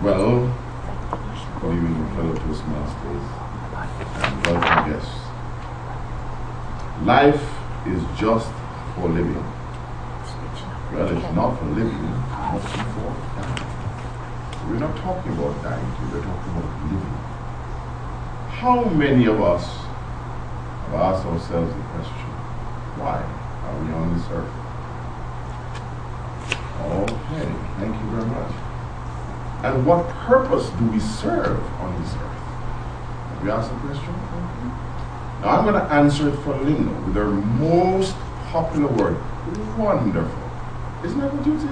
Well, good evening, fellow Toastmasters and welcome guests. Life is just for living. Well, it's not for living, it's for dying. We're not talking about dying, we're talking about living. How many of us have asked ourselves the question, why are we on this earth? Okay, thank you very much. And what purpose do we serve on this earth? Have we asked the question? Now I'm going to answer it for Linda with her most popular word, wonderful. Isn't that what you say?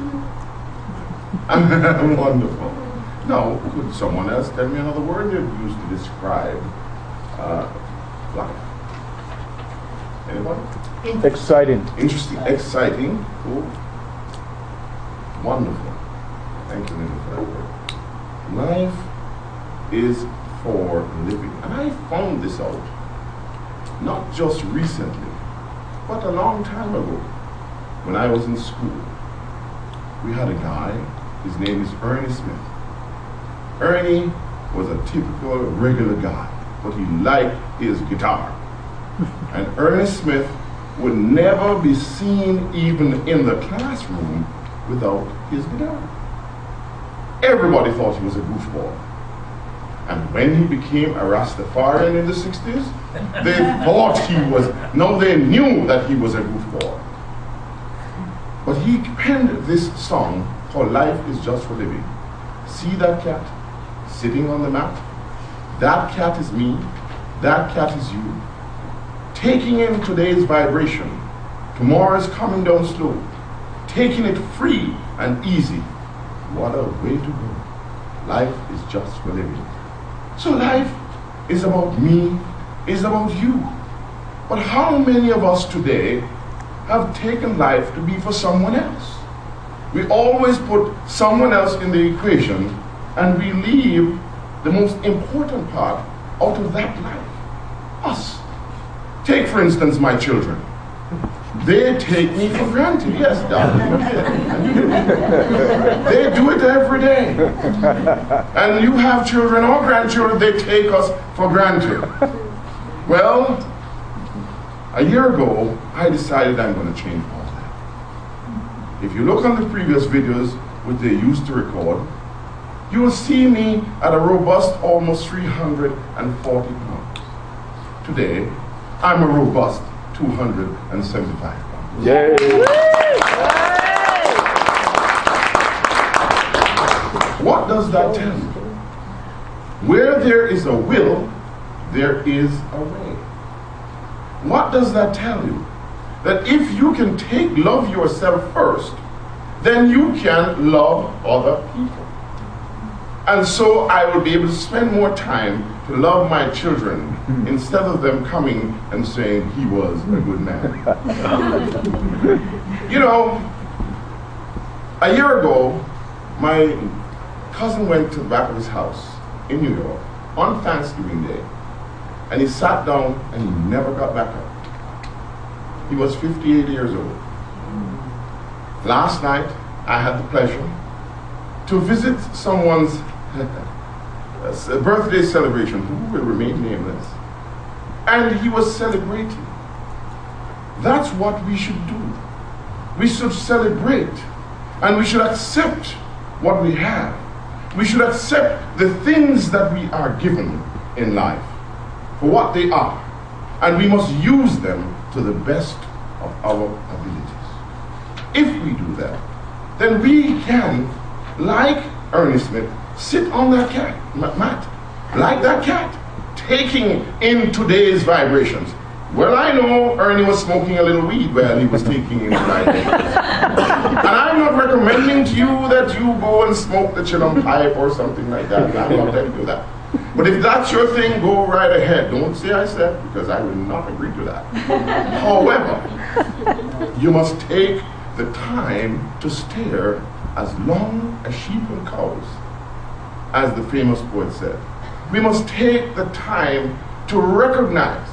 Wonderful. Now, could someone else tell me another word they've used to describe life? Anybody? Exciting. Interesting. Exciting. Cool. Wonderful. Thank you, Linda, for that word. Life is for living. And I found this out not just recently, but a long time ago when I was in school. We had a guy, his name is Ernie Smith. Ernie was a typical regular guy, but he liked his guitar. And Ernie Smith would never be seen even in the classroom without his guitar. Everybody thought he was a goofball. And when he became a Rastafarian in the 60s, they thought he was, no, they knew that he was a goofball. But he penned this song called Life is Just for Living. See that cat sitting on the mat? That cat is me, that cat is you. Taking in today's vibration, tomorrow is coming down slow. Taking it free and easy. What a way to go. Life is just for living. So life is about me, is about you. But how many of us today have taken life to be for someone else? We always put someone else in the equation and we leave the most important part out of that life, us. Take, for instance, my children. They take me for granted. Yes, darling. They do it every day. And you have children or grandchildren, they take us for granted. Well, a year ago, I decided I'm going to change all that. If you look on the previous videos, which they used to record, you will see me at a robust almost 340 pounds. Today, I'm a robust 275 pounds. Yay! What does that tell you? Where there is a will, there is a way. What does that tell you? That if you can love yourself first, then you can love other people. And so I will be able to spend more time to love my children instead of them coming and saying he was a good man. You know, a year ago, my cousin went to the back of his house in New York on Thanksgiving Day, and he sat down and he never got back up. He was 58 years old. Last night, I had the pleasure to visit someone's birthday celebration, who will remain nameless. And he was celebrating. That's what we should do. We should celebrate, and we should accept what we have. We should accept the things that we are given in life for what they are, and we must use them to the best of our abilities. If we do that, then we can, like Ernie Smith, sit on that mat, like that cat, taking in today's vibrations. Well, I know Ernie was smoking a little weed while he was taking in the vibrations. And I'm not recommending to you that you go and smoke the chillum pipe or something like that. I'm not telling you that. But if that's your thing, go right ahead. Don't say I said, because I will not agree to that. However, you must take the time to stare as long as sheep and cows, as the famous poet said. We must take the time to recognize,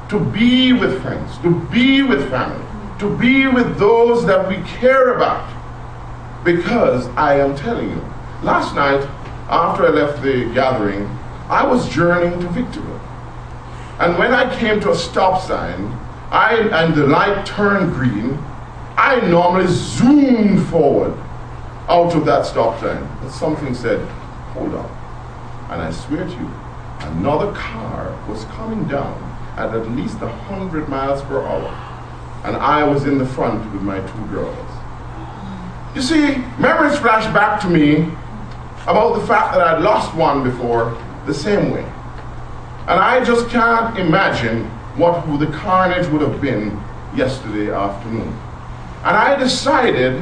to be with friends, to be with family, to be with those that we care about. Because I am telling you, last night after I left the gathering, I was journeying to victory. And when I came to a stop sign, and the light turned green, I normally zoomed forward out of that stop sign. But something said, hold on. And I swear to you, another car was coming down at least 100 miles per hour. And I was in the front with my two girls. You see, memories flash back to me about the fact that I'd lost one before the same way. And I just can't imagine what the carnage would have been yesterday afternoon. And I decided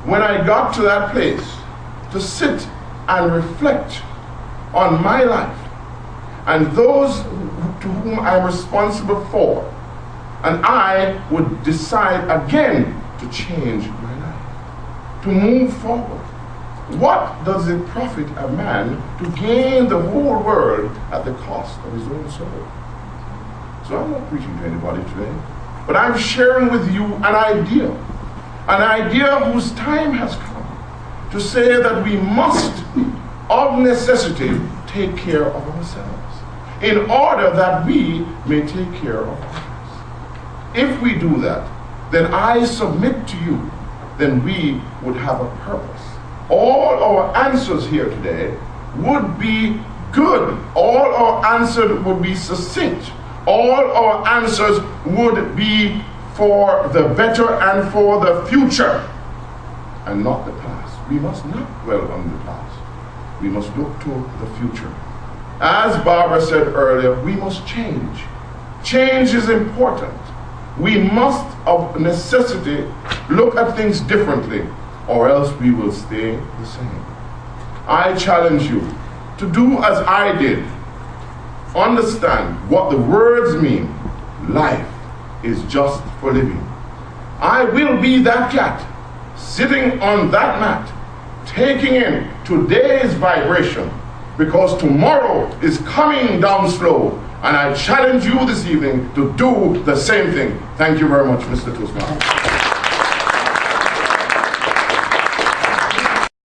when I got to that place to sit and reflect on my life and those to whom I'm responsible for. And I would decide again to change my life, to move forward. What does it profit a man to gain the whole world at the cost of his own soul? So I'm not preaching to anybody today, but I'm sharing with you an idea whose time has come to say that we must, of necessity, take care of ourselves in order that we may take care of others. If we do that, then I submit to you, then we would have a purpose. All our answers here today would be good. All our answers would be succinct. All our answers would be for the better and for the future and not the past. We must not dwell on the past. We must look to the future. As Barbara said earlier, we must change. Change is important. We must, of necessity, look at things differently, or else we will stay the same. I challenge you to do as I did. Understand what the words mean. Life is just for living. I will be that cat sitting on that mat, taking in today's vibration, because tomorrow is coming down slow, and I challenge you this evening to do the same thing. Thank you very much, Mr. Toastmaster.